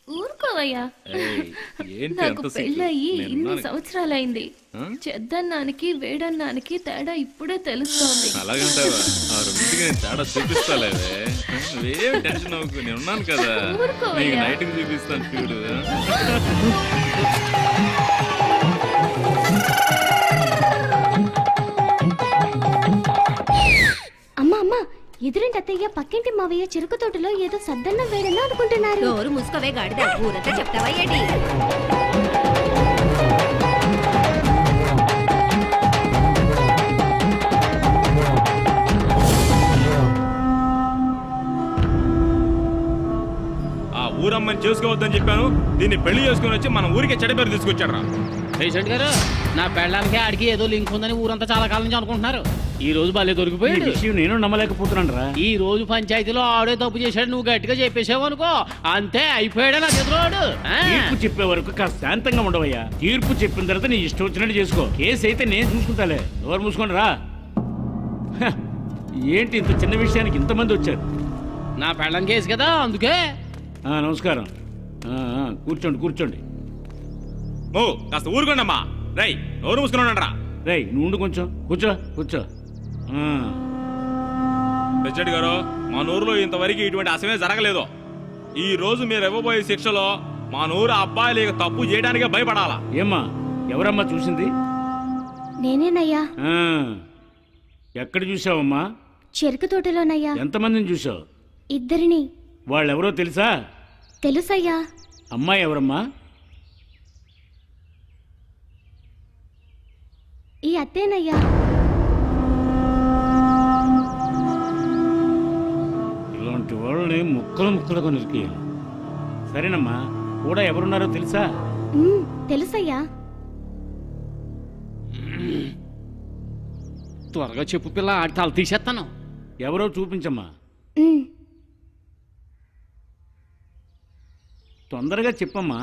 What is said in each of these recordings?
ఊరుకోవయ్యా. నాకు పెళ్ళయి ఇన్ని సంవత్సరాలైంది. చెద్దన్నానికి వేడన్నానికి తేడా ఇప్పుడే తెలుస్తోంది. అలాగంటావా? తేడా చూపిస్తాలేవే, నువ్వేం టెన్షన్ అవ్వకు, నేను ఉన్నాను కదా, నీకు నైట్కి చూపిస్తాను చూడు. అమ్మా అమ్మా, ఎదురింటి అత్తయ్య పక్కింటి మావయ్య చెరుకు తోటలో ఏదో సద్దన్నం వేడన్నా అనుకుంటున్నారు. నోరు ముసుకోవే గాడిద, ఊరంతా చెప్తావా ఏంటి? ఆ ఊరమ్మని చేసుకోవద్దని చెప్పాను, దీన్ని పెళ్లి చేసుకుని వచ్చి మన ఊరికే చెడ్డ పేరు తీసుకొచ్చాడు రా. పేషెంట్ గారు, నా పెళ్ళడానికి ఆడికి ఏదో లింక్ ఉందని ఊరంతా చాలా కాలం నుంచి అనుకుంటున్నారు. ఈ రోజు బాలే దొరికిపోయాడు. నేను నమ్మలేకపోతున్నాను రా. ఈ రోజు పంచాయతీలో ఆడే తప్పు చేశాడు, నువ్వు గట్టిగా చెప్పేసావు అనుకో, అంతే అయిపోయాడు నా ఎదురోడు. తీర్పు చెప్పే వరకు కాస్త శాంతంగా ఉండవయ్యా. తీర్పు చెప్పిన తర్వాత నీ ఇష్టం వచ్చినట్టు చేసుకో. కేసు అయితే నేను చూసుకుంటాలే, ఎవరు మూసుకోండి రా. ఏంటి ఇంత చిన్న విషయానికి ఇంతమంది వచ్చారు? నా పెళ్ళం కేసు కదా, అందుకే. నమస్కారం. కూర్చోండి కూర్చోండి. ఓ కాస్త ఊరుకోండి అమ్మా. రై నోరు మూసుకున్నాడు రా. రై నువ్వు కొంచెం కూర్చో కూర్చో. ప్రెసిడెంట్ గారు, మా నూరులో ఇంతవరకు ఇటువంటి అసమే జరగలేదు. ఈ రోజు మీరు ఇవ్వబోయే శిక్షలో మా నూరు అబ్బాయిలు ఇక తప్పు చేయడానికే భయపడాలా. ఏమ్మా, ఎవరమ్మా చూసింది? నేనేనయ్యా. ఎక్కడ చూసావమ్మా? చెరుకు తోటలోనయ్యా. ఎంతమందిని చూసావు? ఇద్దరిని. వాళ్ళెవరో తెలుసా? తెలుసయ్యా. అమ్మాయి ఎవరమ్మా? ఈ అత్తేనయ్యా. ఇలాంటి వాళ్ళని ముక్కలు ముక్కలుగా నిరికేయాలి. సరేనమ్మా, కూడా ఎవరున్నారో తెలుసా? తెలుసయ్యా. త్వరగా చెప్పు పిల్ల, ఆడి తల తీసేస్తాను. ఎవరో చూపించమ్మా. తొందరగా చెప్పమ్మా.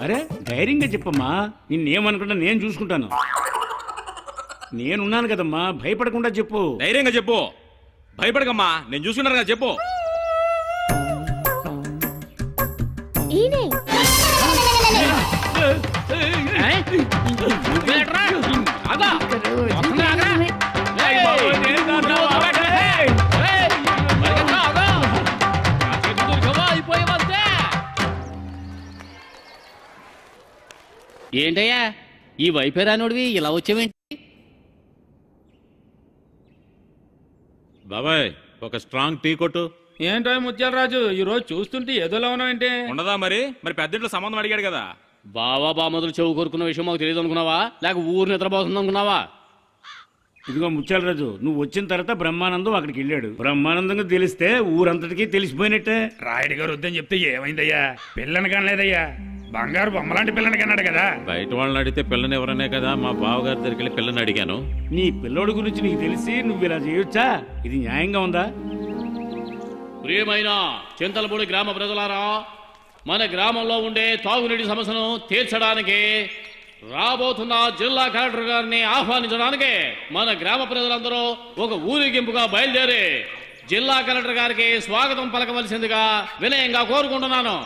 అరే ధైర్యంగా చెప్పమ్మా, నిన్నేమనుకుంటా నేను చూసుకుంటాను. నేనున్నాను కదమ్మా, భయపడకుండా చెప్పు. ధైర్యంగా చెప్పు, భయపడకమ్మా, నేను చూసుకున్నాను కదా, చెప్పు. ఏంటయ్యా ఈ వైపేరానుడివి ఇలా వచ్చావేంటి? బాబాయ్ ఒక స్ట్రాంగ్ టీ కొట్టు. ఏంటో ముత్యాలరాజు, ఈ రోజు చూస్తుంటే ఏదోలా ఉన్నావేంటి? ఉండదా మరి పెద్దింట్లో సంబంధం అడిగాడు కదా. బావా బామదులు చెవు కోరుకున్న విషయం మాకు తెలియదు అనుకున్నావా, లేక ఊరు నిద్రపోతుంది అనుకున్నావా? ఇదిగో ముత్యాలరాజు, నువ్వు వచ్చిన తర్వాత బ్రహ్మానందం అక్కడికి వెళ్ళాడు. బ్రహ్మానందంగా తెలిస్తే ఊరంతటికీ తెలిసిపోయినట్టే. రాయుడు గారు వద్దని చెప్తే ఏమైందయ్యా? పిల్లని కనలేదయ్యా, బంగారు బొమ్మలాంటి పిల్లని కన్నాడు కదా. బయట వాళ్ళని అడిగితే పిల్లని ఎవరనే కదా, మా బావగారి దగ్గరికి వెళ్ళి పిల్లని అడిగాను. నీ పిల్లోడి గురించి నీకు తెలిసి నువ్వు ఇలా చేయొచ్చా? ఇది న్యాయంగా ఉందా? ప్రియమైన చింతలపూడి గ్రామ ప్రజలారా, మన గ్రామంలో ఉండే తాగునీటి సమస్యను తీర్చడానికి రాబోతున్న జిల్లా కలెక్టర్ గారిని ఆహ్వానించడానికి మన గ్రామ ప్రజలందరూ ఒక ఊరేగింపుగా బయలుదేరి జిల్లా కలెక్టర్ గారికి స్వాగతం పలకవలసిందిగా వినయంగా కోరుకుంటున్నాను.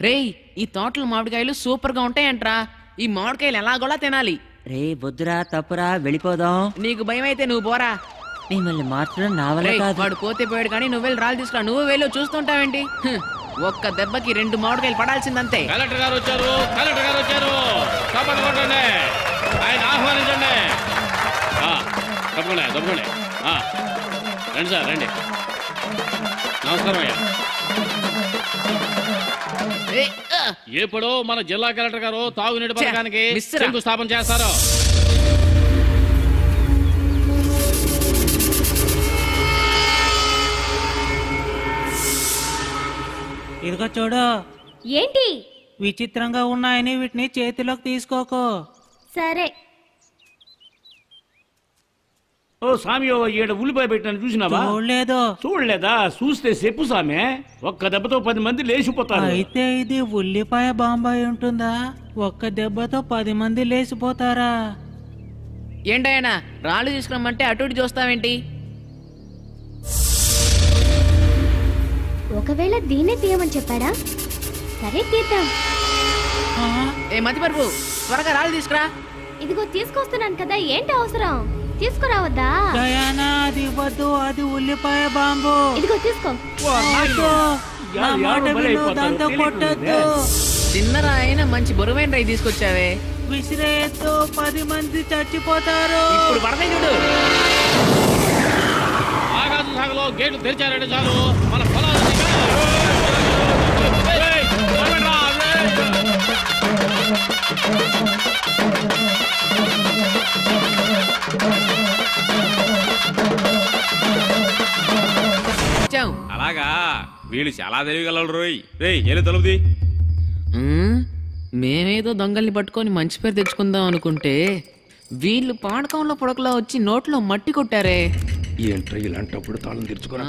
రేయ్, ఈ తోటల మామిడికాయలు సూపర్ గా ఉంటాయంట్రా. ఈ మామిడికాయలు ఎలాగోలా తినాలి. రే బుద్ధురా, తప్పురా, వెళ్ళిపోదాం. నీకు భయం అయితే నువ్వు పోరా. మిమ్మల్ని మార్చడం నా వల్ల కాదు. వాడు పోతే పోయాడు కానీ నువ్వు వెళ్ళి రాళ్ళు తీసుకురా. నువ్వు వెళ్ళి చూస్తుంటావేంటి? ఒక్క దెబ్బకి 2 మామిడికాయలు పడాల్సిందంతే. కలెక్టర్ గారు వచ్చారు, కలెక్టర్ గారు వచ్చారు, తప్పకుండా కొట్టండి, ఆయన ఆహ్వానించండి. తప్పకుండా తప్పకుండా రండి సార్, రండి. నమస్కారం అయ్యా. ఎప్పుడు మన జిల్లా కలెక్టర్ గారు తాగునీటి పథకానికి శంకుస్థాపన చేస్తారు. ఇదిగో చూడు. ఏంటి? విచిత్రంగా ఉన్నాయని వీటిని చేతిలోకి తీసుకోకు. సరే. ఓ సామి ఈడ ఉల్లిపాయ పెట్టాను చూసినావా? చూడలేదా? చూస్తే చెప్పు సామే, ఒక్క దెబ్బతో 10 మంది లేచిపోతారు. అయితే ఇది ఉల్లిపాయ బాంబాయి ఉంటుందా? ఒక్క దెబ్బతో 10 మంది లేచిపోతారా? ఏంటయ్యనా రాళ్ళు తీసుకురమ్మంటే అటు ఇటు చూస్తావేంటి? ఒకవేళ దీన్నే తీయమని చెప్పాడా? సరే తీద్దాం. ఏ మతిపరుపు, త్వరగా రాళ్ళు తీసుకురా. ఇదిగో తీసుకొస్తున్నాను కదా, ఏంటి అవసరం? తీసుకురావద్దా? డయానా అది ఇవ్వద్దు, అది ఉల్లిపాయ బాంబు. ఇదిగో తీసుకో. నా మాట విను, దాంతో కొట్టద్దు. చిన్నరా అయినా మంచి బరువైన రాయి తీసుకొచ్చావే. విసిరేయద్దు, 10 మంది చచ్చిపోతారు. ఇప్పుడు పడతాయి చూడు. ఆగాదు సాగలో గేట్లు తెరిచారంటే చాలు మన పొలాలు అలాగా, వీళ్ళు చాలా తెలియగలరు రోయ్. రేయ్ ఎల్లు తలుపుది. మేమేదో దొంగల్ని పట్టుకొని మంచి పేరు తెచ్చుకుందాం అనుకుంటే వీళ్ళు పాడకంలో పొడకలో వచ్చి నోట్లో మట్టి కొట్టారే. ఏంట్రా ఇలాంటప్పుడు తాళం తెరుచుకోరా?